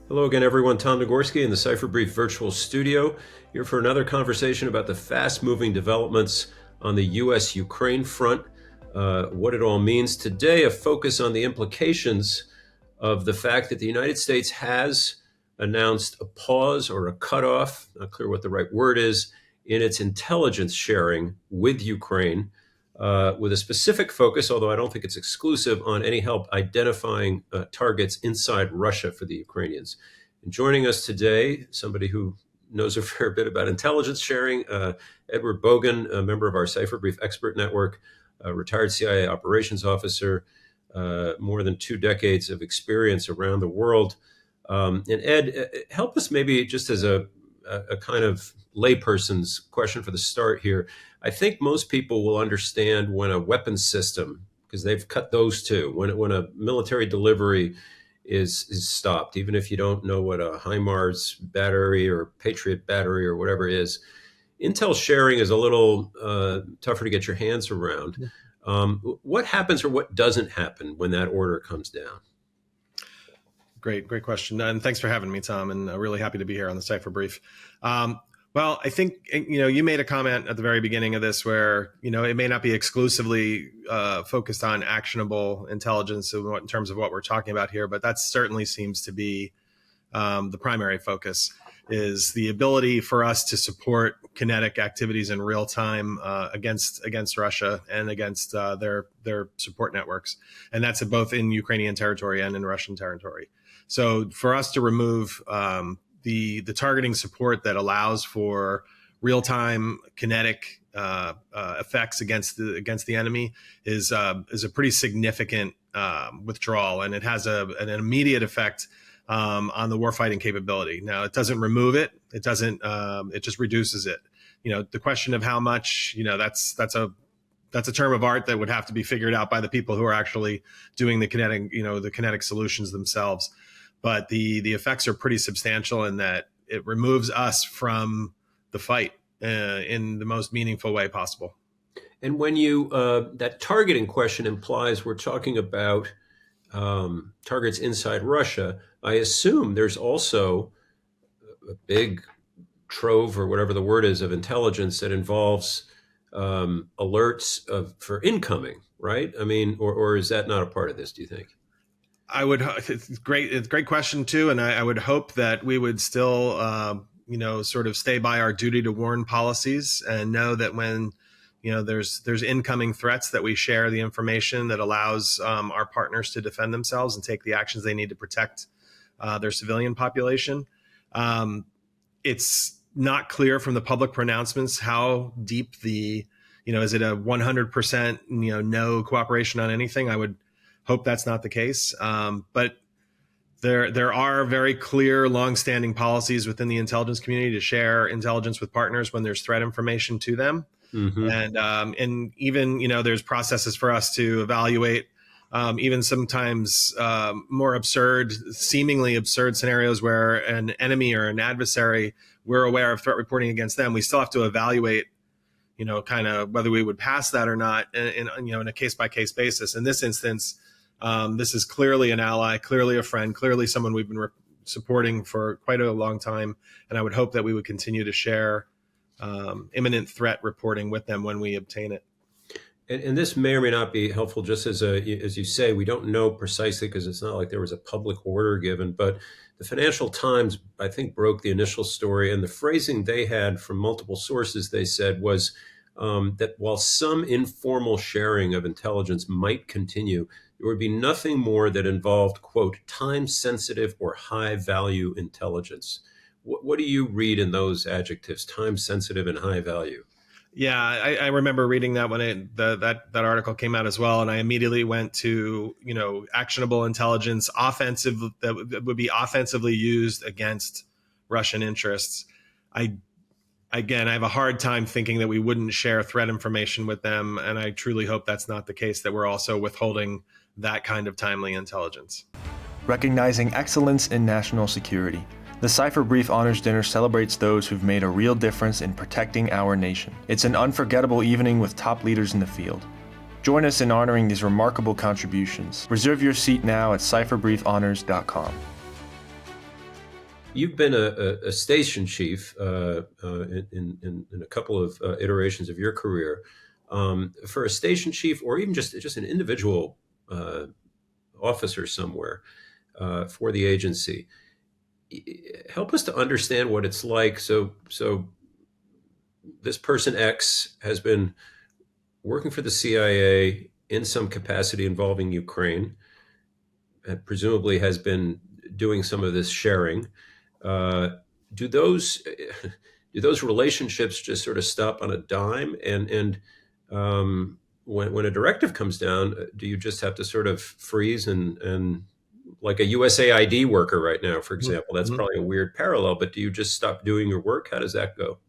Hello again, everyone. Tom Nagorski in the Cipher Brief virtual studio, here for another conversation about the fast-moving developments on the U.S.-Ukraine front, what it all means. Today, a focus on the implications of the fact that the United States has announced a pause or a cutoff, not clear what the right word is, in its intelligence sharing with Ukraine, with a specific focus, although I don't think it's exclusive, on any help identifying targets inside Russia for the Ukrainians. And joining us today, somebody who knows a fair bit about intelligence sharing, Edward Bogan, a member of our Cipher Brief expert network, a retired CIA operations officer, more than 2 decades of experience around the world. And Ed, help us maybe just as a kind of layperson's question for the start here. I think most people will understand when a weapons system, because they've cut those too, when a military delivery is stopped, even if you don't know what a HIMARS battery or Patriot battery or whatever is. Intel sharing is a little tougher to get your hands around. What happens or what doesn't happen when that order comes down? Great question. And thanks for having me, Tom. And really happy to be here on the Cipher Brief. Well, I think, you made a comment at the very beginning of this where, it may not be exclusively focused on actionable intelligence in terms of what we're talking about here, but that certainly seems to be the primary focus, is the ability for us to support kinetic activities in real time against Russia and against their support networks. And that's both in Ukrainian territory and in Russian territory. So for us to remove the targeting support that allows for real-time kinetic effects against the enemy is a pretty significant withdrawal, and it has an immediate effect on the warfighting capability. Now, it doesn't remove it; it just reduces it. The question of how much, that's a term of art that would have to be figured out by the people who are actually doing the kinetic solutions themselves. But the effects are pretty substantial in that it removes us from the fight in the most meaningful way possible. And when that targeting question implies we're talking about targets inside Russia, I assume there's also a big trove or whatever the word is of intelligence that involves alerts for incoming, right? I mean, or is that not a part of this, do you think? It's great. It's a great question too. And I would hope that we would still, sort of stay by our duty to warn policies and know that when, there's incoming threats, that we share the information that allows our partners to defend themselves and take the actions they need to protect their civilian population. It's not clear from the public pronouncements how deep is it a 100%, no cooperation on anything? I would hope that's not the case. But there are very clear, longstanding policies within the intelligence community to share intelligence with partners when there's threat information to them. Mm-hmm. And even, there's processes for us to evaluate even sometimes more seemingly absurd scenarios where an enemy or an adversary, we're aware of threat reporting against them. We still have to evaluate, kind of whether we would pass that or not in a case-by-case basis. In this instance, this is clearly an ally, clearly a friend, clearly someone we've been supporting for quite a long time. And I would hope that we would continue to share imminent threat reporting with them when we obtain it. And this may or may not be helpful, just as you say, we don't know precisely because it's not like there was a public order given, but the Financial Times, I think, broke the initial story, and the phrasing they had from multiple sources, they said, was that while some informal sharing of intelligence might continue, there would be nothing more that involved, quote, time-sensitive or high-value intelligence. What do you read in those adjectives, time-sensitive and high-value? Yeah, I remember reading that when that article came out as well, and I immediately went to actionable intelligence, offensive that would be offensively used against Russian interests. I have a hard time thinking that we wouldn't share threat information with them, and I truly hope that's not the case, that we're also withholding that kind of timely intelligence. Recognizing excellence in national security. The Cipher Brief Honors Dinner celebrates those who've made a real difference in protecting our nation. It's an unforgettable evening with top leaders in the field. Join us in honoring these remarkable contributions. Reserve your seat now at cipherbriefhonors.com. You've been a station chief in a couple of iterations of your career. For a station chief, or even just an individual officer somewhere for the agency, help us to understand what it's like. So this person X has been working for the CIA in some capacity involving Ukraine, and presumably has been doing some of this sharing. Uh, do those do those relationships just sort of stop on a dime? And when a directive comes down, do you just have to sort of freeze and like a USAID worker right now, for example? That's Mhm. probably a weird parallel, but do you just stop doing your work? How does that go?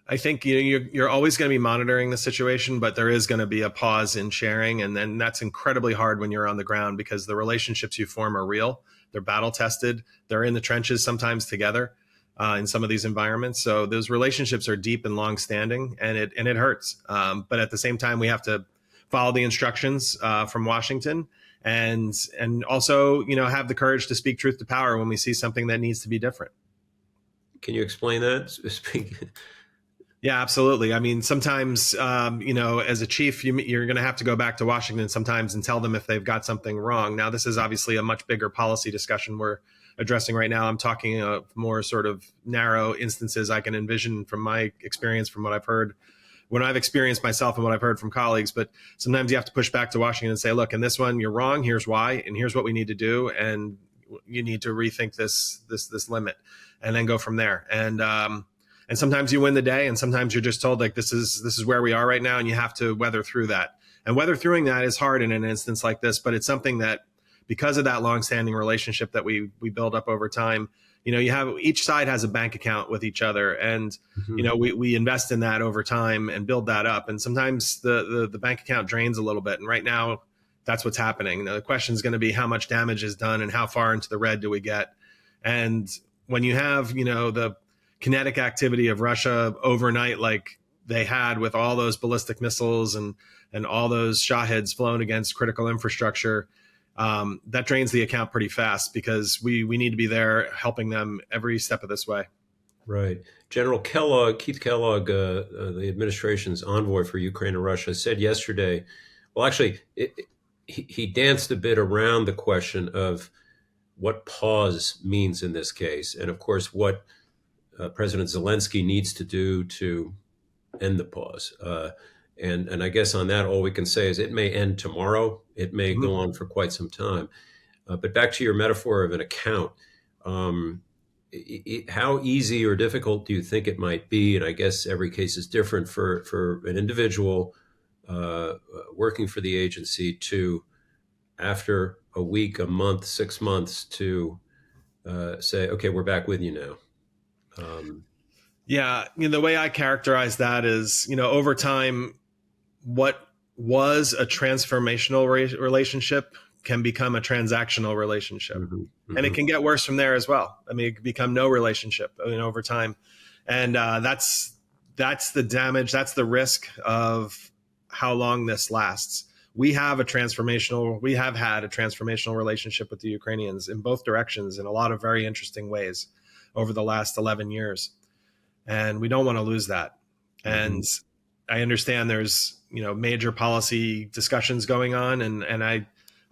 I think you're always going to be monitoring the situation, but there is going to be a pause in sharing, and then that's incredibly hard when you're on the ground because the relationships you form are real. They're battle tested. They're in the trenches sometimes together in some of these environments. So those relationships are deep and long standing, and it hurts. But at the same time, we have to follow the instructions from Washington, and also have the courage to speak truth to power when we see something that needs to be different. Can you explain that? Speak. Yeah, absolutely. I mean, sometimes, as a chief, you're going to have to go back to Washington sometimes and tell them if they've got something wrong. Now, this is obviously a much bigger policy discussion we're addressing right now. I'm talking more sort of narrow instances I can envision from my experience, from what I've heard, when I've experienced myself and what I've heard from colleagues. But sometimes you have to push back to Washington and say, look, in this one, you're wrong. Here's why, and here's what we need to do. And you need to rethink this limit, and then go from there. And sometimes you win the day, and sometimes you're just told like this is where we are right now, and you have to weather through that. And weather through that is hard in an instance like this, but it's something that, because of that longstanding relationship that we build up over time, you have, each side has a bank account with each other, and Mhm. we invest in that over time and build that up. And sometimes the bank account drains a little bit, and right now that's what's happening. The question is going to be how much damage is done and how far into the red do we get. And when you have the kinetic activity of Russia overnight, like they had with all those ballistic missiles and all those Shaheeds flown against critical infrastructure, that drains the account pretty fast, because we need to be there helping them every step of this way. Right. General Kellogg, Keith Kellogg, the administration's envoy for Ukraine and Russia, said yesterday, well, actually, he danced a bit around the question of what pause means in this case. And of course, what President Zelensky needs to do to end the pause. And I guess on that, all we can say is it may end tomorrow. It may Mhm. go on for quite some time. But back to your metaphor of an account, um, how easy or difficult do you think it might be? And I guess every case is different for an individual working for the agency to, after a week, a month, 6 months, to say, okay, we're back with you now. Um, Yeah, the way I characterize that is, over time, what was a transformational relationship can become a transactional relationship, mhm, and it mhm. can get worse from there as well. I mean, it can become no relationship, over time, and that's the damage. That's the risk of how long this lasts. We have had a transformational relationship with the Ukrainians in both directions in a lot of very interesting ways over the last 11 years, and we don't want to lose that. And Mhm. I understand there's major policy discussions going on, and I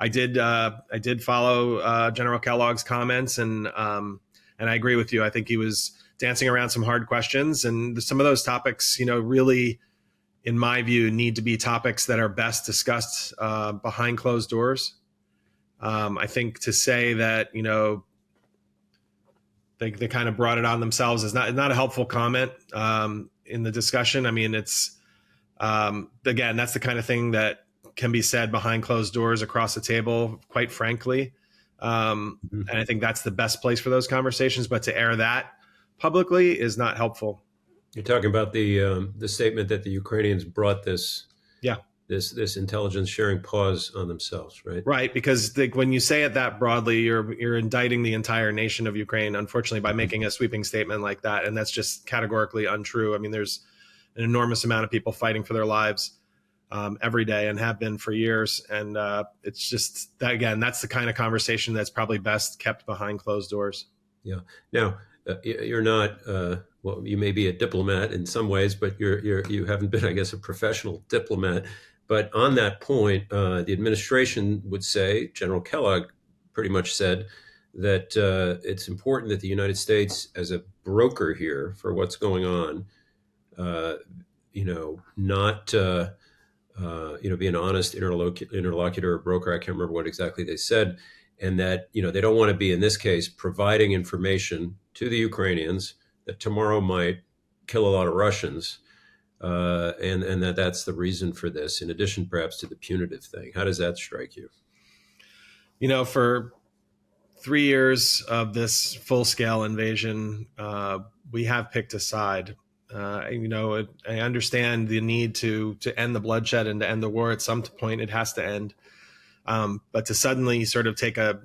did follow General Kellogg's comments, and I agree with you. I think he was dancing around some hard questions, and some of those topics, really, in my view, need to be topics that are best discussed behind closed doors. I think to say that they kind of brought it on themselves is not a helpful comment in the discussion. I mean, it's again, that's the kind of thing that can be said behind closed doors across the table, quite frankly. Mhm. And I think that's the best place for those conversations. But to air that publicly is not helpful. You're talking about the statement that the Ukrainians brought Yeah, this intelligence sharing pause on themselves, right? right. Because when you say it that broadly, you're indicting the entire nation of Ukraine, unfortunately, by Mhm. making a sweeping statement like that, and that's just categorically untrue. I mean, there's an enormous amount of people fighting for their lives every day and have been for years. And it's just that, again, that's the kind of conversation that's probably best kept behind closed doors. Yeah. Now, you're not, well, you may be a diplomat in some ways, but you haven't been, I guess, a professional diplomat. But on that point, the administration would say, General Kellogg pretty much said that it's important that the United States, as a broker here for what's going on, uh, not be an honest interlocutor or broker. I can't remember what exactly they said, and that they don't want to be, in this case, providing information to the Ukrainians that tomorrow might kill a lot of Russians, and that's the reason for this. In addition, perhaps, to the punitive thing. How does that strike you? For 3 years of this full-scale invasion, we have picked a side. I understand the need to end the bloodshed and to end the war. At some point, it has to end. But to suddenly sort of take a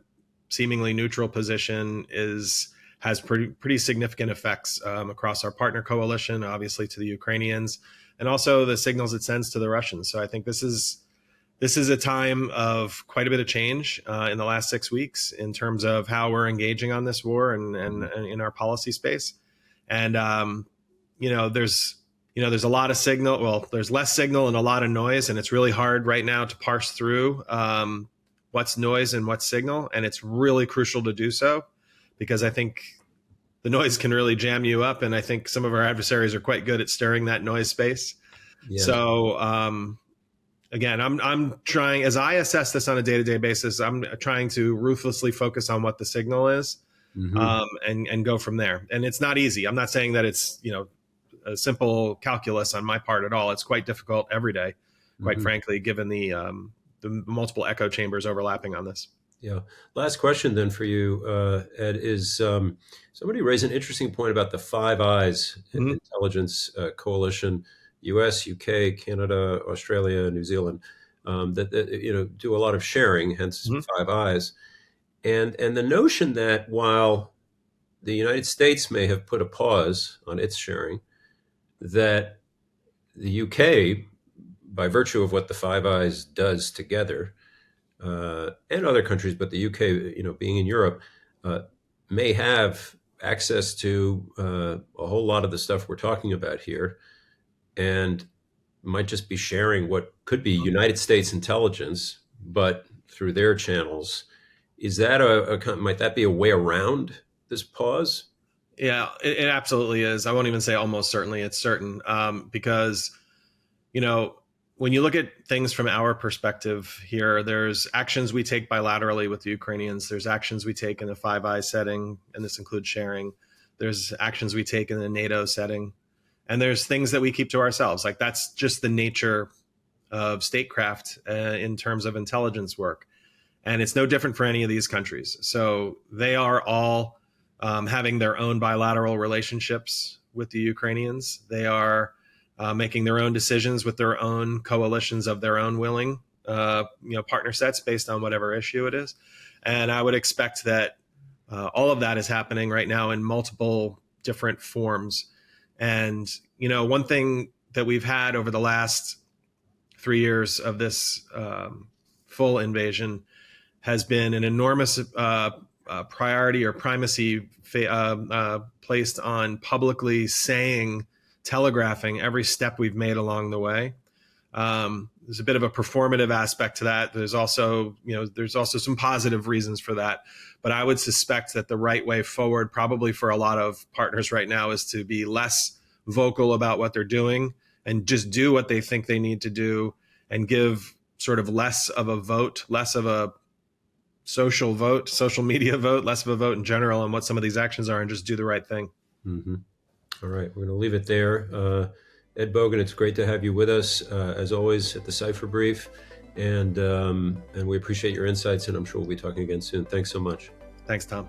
seemingly neutral position has pretty significant effects across our partner coalition, obviously to the Ukrainians, and also the signals it sends to the Russians. So I think this is a time of quite a bit of change in the last 6 weeks in terms of how we're engaging on this war and in our policy space. And there's a lot of signal. Well, there's less signal and a lot of noise, and it's really hard right now to parse through what's noise and what's signal. And it's really crucial to do so, because I think the noise can really jam you up. And I think some of our adversaries are quite good at stirring that noise space. Yeah. So, again, I'm trying, as I assess this on a day-to-day basis, I'm trying to ruthlessly focus on what the signal is, and go from there. And it's not easy. I'm not saying that it's, a simple calculus on my part at all. It's quite difficult every day, quite frankly, given the multiple echo chambers overlapping on this. Yeah. Last question then for you, Ed, is somebody raised an interesting point about the Five Eyes intelligence coalition, U.S., U.K., Canada, Australia, New Zealand, that do a lot of sharing, hence Five Eyes. And the notion that while the United States may have put a pause on its sharing, that the UK, by virtue of what the Five Eyes does together, and other countries, but the UK, being in Europe, may have access to a whole lot of the stuff we're talking about here, and might just be sharing what could be United States intelligence, but through their channels. Is that might that be a way around this pause? Yeah, it absolutely is. I won't even say almost certainly, it's certain, because, when you look at things from our perspective here, there's actions we take bilaterally with the Ukrainians. There's actions we take in a Five Eyes setting, and this includes sharing. There's actions we take in the NATO setting. And there's things that we keep to ourselves. Like, that's just the nature of statecraft in terms of intelligence work. And it's no different for any of these countries. So they are all having their own bilateral relationships with the Ukrainians. They are making their own decisions with their own coalitions of their own willing, partner sets based on whatever issue it is. And I would expect that all of that is happening right now in multiple different forms. And, one thing that we've had over the last 3 years of this full invasion has been an enormous priority or primacy placed on publicly telegraphing every step we've made along the way. There's a bit of a performative aspect to that. There's also some positive reasons for that. But I would suspect that the right way forward, probably for a lot of partners right now, is to be less vocal about what they're doing and just do what they think they need to do, and give sort of less of a vote, less of a social media vote, less of a vote in general on what some of these actions are, and just do the right thing. All right, we're going to leave it there. Ed Bogan, it's great to have you with us, as always, at the Cipher Brief, and we appreciate your insights, and I'm sure we'll be talking again soon. Thanks so much. Thanks, Tom.